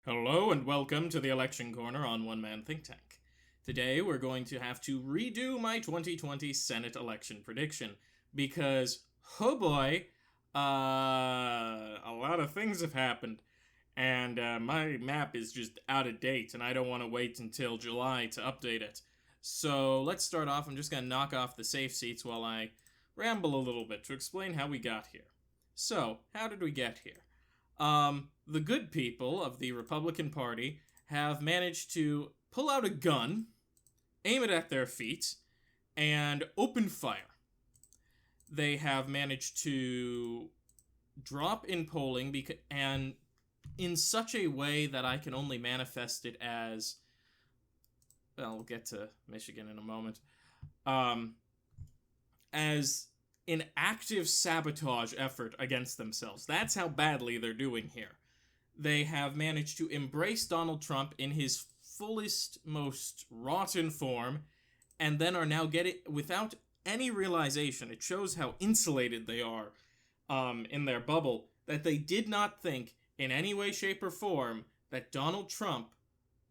Hello and welcome to the Election Corner on One Man Think Tank. Today we're going to have to redo my 2020 Senate election prediction because, oh boy, a lot of things have happened and my map is just out of date and I don't want to wait until July to update it. So let's start off. I'm just going to knock off the safe seats while I ramble a little bit to explain how we got here. So, how did we get here? The good people of the Republican Party have managed to pull out a gun, aim it at their feet, and open fire. They have managed to drop in polling and in such a way that I can only manifest it as, well, we'll get to Michigan in a moment, as an active sabotage effort against themselves. That's how badly they're doing here. They have managed to embrace Donald Trump in his fullest, most rotten form, and then are now getting, without any realization, it shows how insulated they are in their bubble, that they did not think in any way, shape, or form that Donald Trump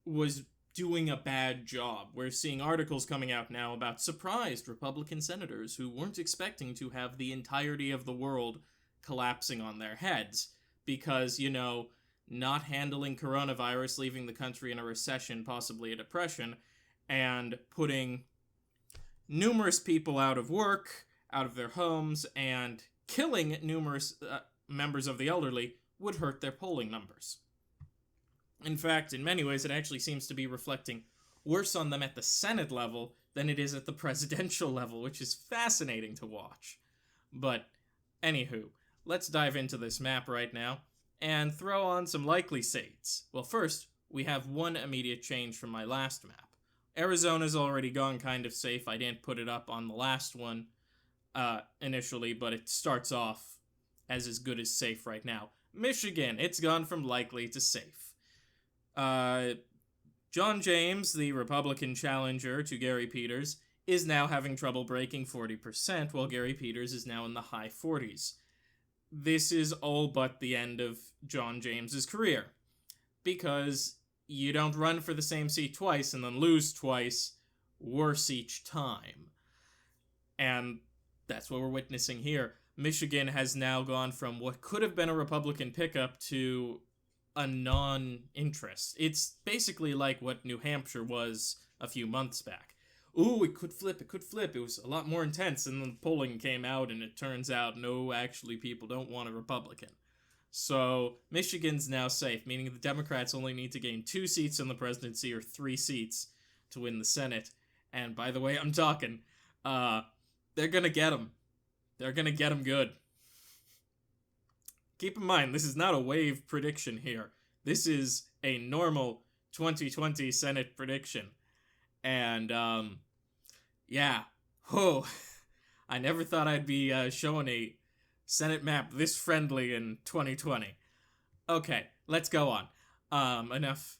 was doing a bad job. We're seeing articles coming out now about surprised Republican senators who weren't expecting to have the entirety of the world collapsing on their heads because, not handling coronavirus, leaving the country in a recession, possibly a depression, and putting numerous people out of work, out of their homes, and killing numerous members of the elderly would hurt their polling numbers. In fact, in many ways, it actually seems to be reflecting worse on them at the Senate level than it is at the presidential level, which is fascinating to watch. But, anywho, let's dive into this map right now and throw on some likely states. Well, first, we have one immediate change from my last map. Arizona's already gone kind of safe. I didn't put it up on the last one initially, but it starts off as good as safe right now. Michigan, it's gone from likely to safe. John James, the Republican challenger to Gary Peters, is now having trouble breaking 40%, while Gary Peters is now in the high 40s. This is all but the end of John James's career, because you don't run for the same seat twice and then lose twice, worse each time. And that's what we're witnessing here. Michigan has now gone from what could have been a Republican pickup to a non-interest. It's basically like what New Hampshire was a few months back. Ooh, it could flip. It was a lot more intense, and then the polling came out, and it turns out, no, actually, people don't want a Republican. So, Michigan's now safe, meaning the Democrats only need to gain 2 seats in the presidency or 3 seats to win the Senate. And by the way, I'm talking, they're gonna get them. They're gonna get them good. Keep in mind, this is not a wave prediction here. This is a normal 2020 Senate prediction. And, I never thought I'd be showing a Senate map this friendly in 2020. Okay, let's go on. Enough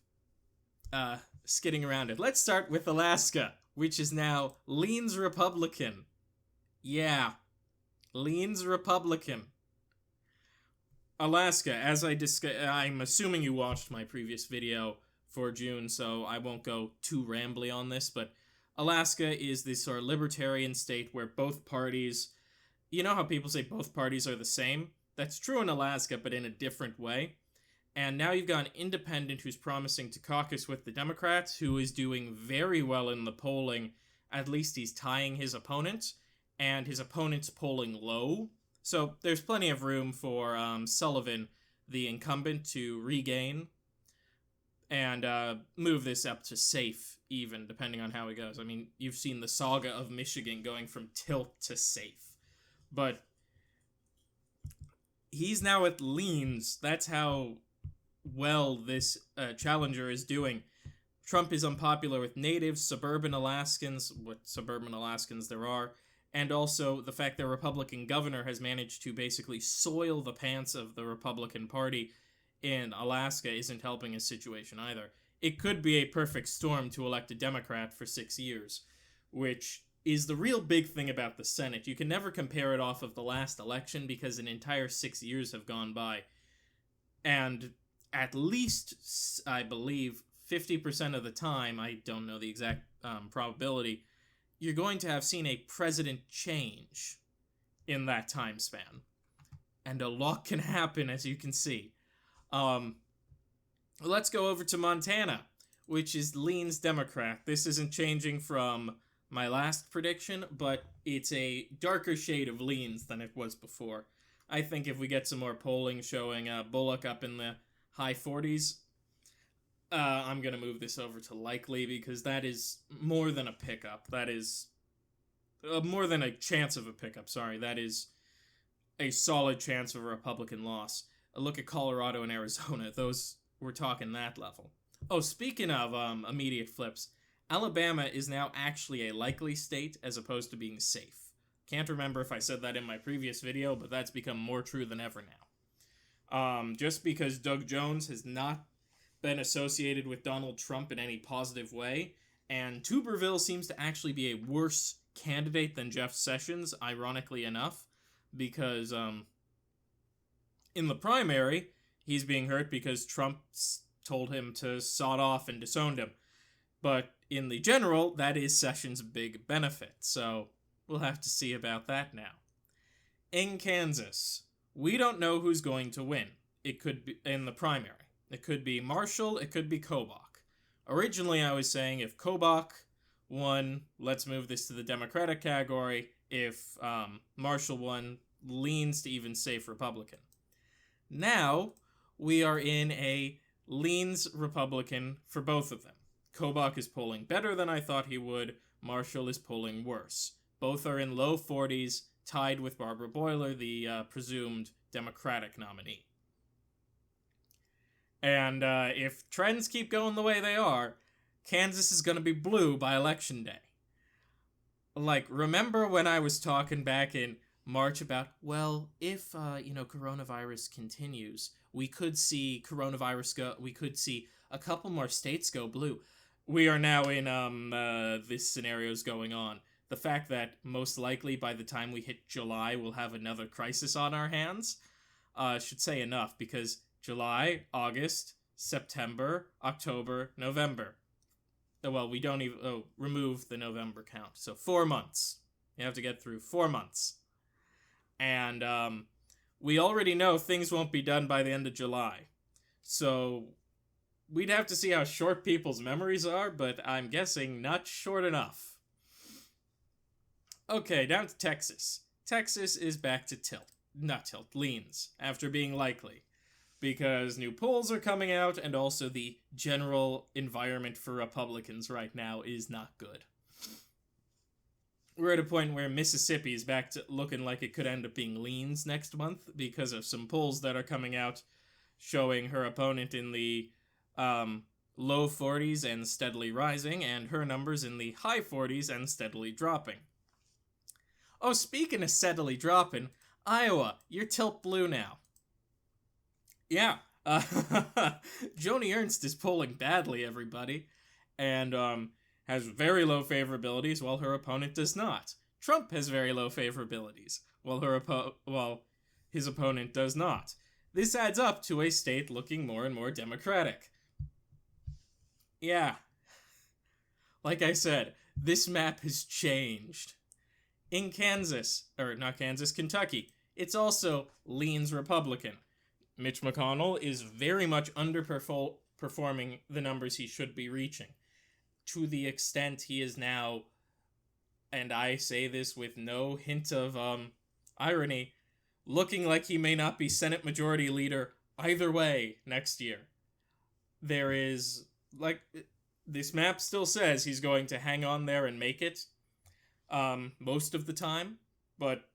skidding around it. Let's start with Alaska, which is now leans Republican. Yeah, leans Republican. Alaska, as I'm assuming you watched my previous video for June, so I won't go too rambly on this, but Alaska is this sort of libertarian state where both parties, you know how people say both parties are the same? That's true in Alaska, but in a different way. And now you've got an independent who's promising to caucus with the Democrats, who is doing very well in the polling. At least he's tying his opponent, and his opponent's polling low. So there's plenty of room for Sullivan, the incumbent, to regain and move this up to safe, even, depending on how it goes. I mean, you've seen the saga of Michigan going from tilt to safe. But he's now at leans. That's how well this challenger is doing. Trump is unpopular with natives, suburban Alaskans, what suburban Alaskans there are, and also the fact that Republican governor has managed to basically soil the pants of the Republican Party in Alaska isn't helping his situation either. It could be a perfect storm to elect a Democrat for 6 years, which is the real big thing about the Senate. You can never compare it off of the last election because an entire 6 years have gone by. And at least, I believe, 50% of the time, I don't know the exact probability, you're going to have seen a president change in that time span. And a lot can happen, as you can see. Let's go over to Montana, which is leans Democrat. This isn't changing from my last prediction, but it's a darker shade of leans than it was before. I think if we get some more polling showing Bullock up in the high 40s, I'm going to move this over to likely, because that is more than a pickup. That is more than a chance of a pickup, sorry. That is a solid chance of a Republican loss. A look at Colorado and Arizona. Those, we're talking that level. Oh, speaking of immediate flips, Alabama is now actually a likely state as opposed to being safe. Can't remember if I said that in my previous video, but that's become more true than ever now. Just because Doug Jones has not been associated with Donald Trump in any positive way, and Tuberville seems to actually be a worse candidate than Jeff Sessions, ironically enough, because in the primary, he's being hurt because Trump told him to sod off and disowned him. But in the general, that is Sessions' big benefit, so we'll have to see about that now. In Kansas, we don't know who's going to win. It could be in the primary. It could be Marshall, it could be Kobach. Originally, I was saying if Kobach won, let's move this to the Democratic category. If Marshall won, leans to even safe Republican. Now, we are in a leans Republican for both of them. Kobach is polling better than I thought he would. Marshall is polling worse. Both are in low 40s, tied with Barbara Boiler, the presumed Democratic nominee. And if trends keep going the way they are, Kansas is going to be blue by Election Day. Like, remember when I was talking back in March about, well, if, coronavirus continues, we could see we could see a couple more states go blue. We are now in, this scenario's going on. The fact that most likely by the time we hit July, we'll have another crisis on our hands, should say enough, because July, August, September, October, November. Well, we don't even remove the November count. So 4 months. You have to get through 4 months. And we already know things won't be done by the end of July. So we'd have to see how short people's memories are, but I'm guessing not short enough. Okay, down to Texas. Texas is back to leans, after being likely. Because new polls are coming out, and also the general environment for Republicans right now is not good. We're at a point where Mississippi is back to looking like it could end up being leans next month because of some polls that are coming out showing her opponent in the low 40s and steadily rising, and her numbers in the high 40s and steadily dropping. Oh, speaking of steadily dropping, Iowa, you're tilt blue now. Yeah, Joni Ernst is polling badly, everybody, and has very low favorabilities while her opponent does not. Trump has very low favorabilities while his opponent does not. This adds up to a state looking more and more Democratic. Yeah. Like I said, this map has changed. In Kentucky, it's also leans Republican. Mitch McConnell is very much underperforming the numbers he should be reaching. To the extent he is now, and I say this with no hint of irony, looking like he may not be Senate Majority Leader either way next year. There is, this map still says he's going to hang on there and make it most of the time, but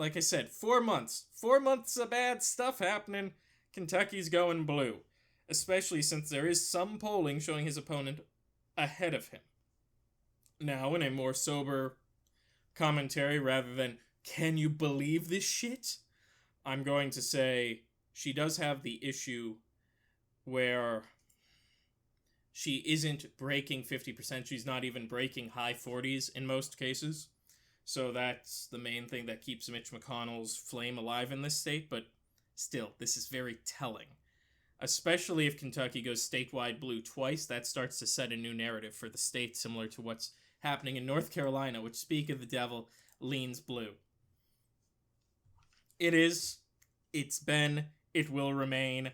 like I said, 4 months. 4 months of bad stuff happening. Kentucky's going blue. Especially since there is some polling showing his opponent ahead of him. Now, in a more sober commentary, rather than, can you believe this shit? I'm going to say, she does have the issue where she isn't breaking 50%. She's not even breaking high 40s in most cases. So that's the main thing that keeps Mitch McConnell's flame alive in this state, but still, this is very telling. especially if Kentucky goes statewide blue twice. That starts to set a new narrative for the state, similar to what's happening in North Carolina, which, speak of the devil, leans blue. It is, it's been, it will remain.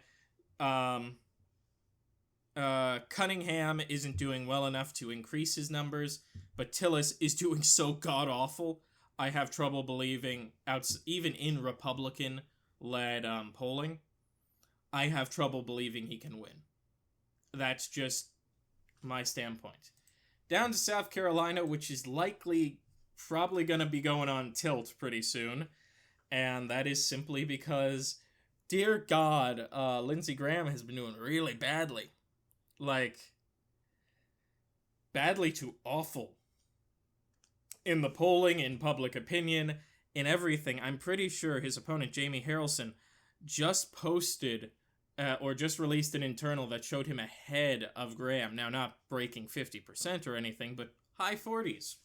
Cunningham isn't doing well enough to increase his numbers, but Tillis is doing so god-awful, I have trouble believing, even in Republican-led polling, I have trouble believing he can win. That's just my standpoint. Down to South Carolina, which is probably going to be going on tilt pretty soon, and that is simply because, dear God, Lindsey Graham has been doing really badly. Badly to awful. In the polling, in public opinion, in everything. I'm pretty sure his opponent, Jamie Harrelson, just posted or just released an internal that showed him ahead of Graham. Now, not breaking 50% or anything, but high 40s.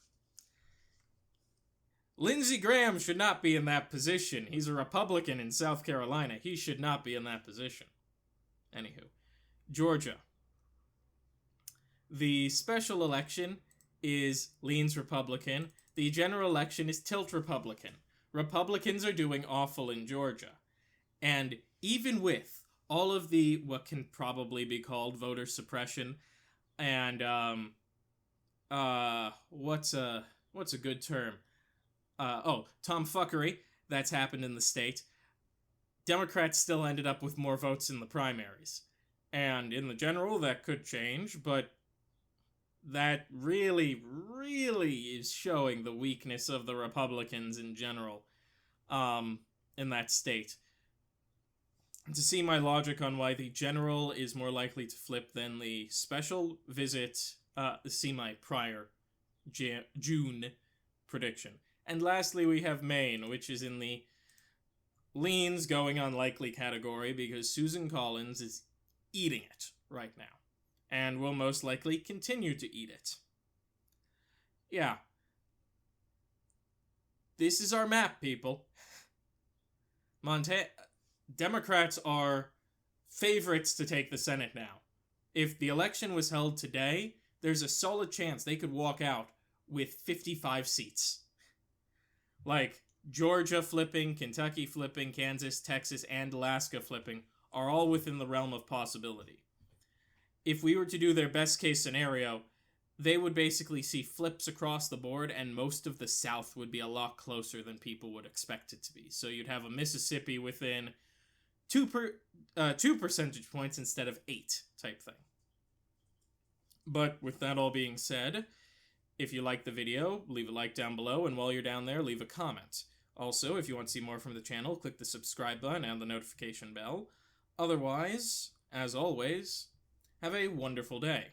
Lindsey Graham should not be in that position. He's a Republican in South Carolina. He should not be in that position. Anywho, Georgia. The special election leans Republican. The general election is tilt Republican. Republicans are doing awful in Georgia. And even with all of the, what can probably be called voter suppression, and, what's a good term? Tomfuckery that's happened in the state, Democrats still ended up with more votes in the primaries. And in the general, that could change, but that really, really is showing the weakness of the Republicans in general, in that state. To see my logic on why the general is more likely to flip than the special, see my prior June prediction. And lastly, we have Maine, which is in the leans going unlikely category because Susan Collins is eating it right now. And will most likely continue to eat it. Yeah. This is our map, people. Democrats are favorites to take the Senate now. If the election was held today, there's a solid chance they could walk out with 55 seats. Georgia flipping, Kentucky flipping, Kansas, Texas, and Alaska flipping are all within the realm of possibility. If we were to do their best case scenario, they would basically see flips across the board, and most of the South would be a lot closer than people would expect it to be. So you'd have a Mississippi within 2 percentage points instead of 8 type thing. But with that all being said, if you liked the video, leave a like down below, and while you're down there, leave a comment. Also, if you want to see more from the channel, click the subscribe button and the notification bell. Otherwise, as always, have a wonderful day.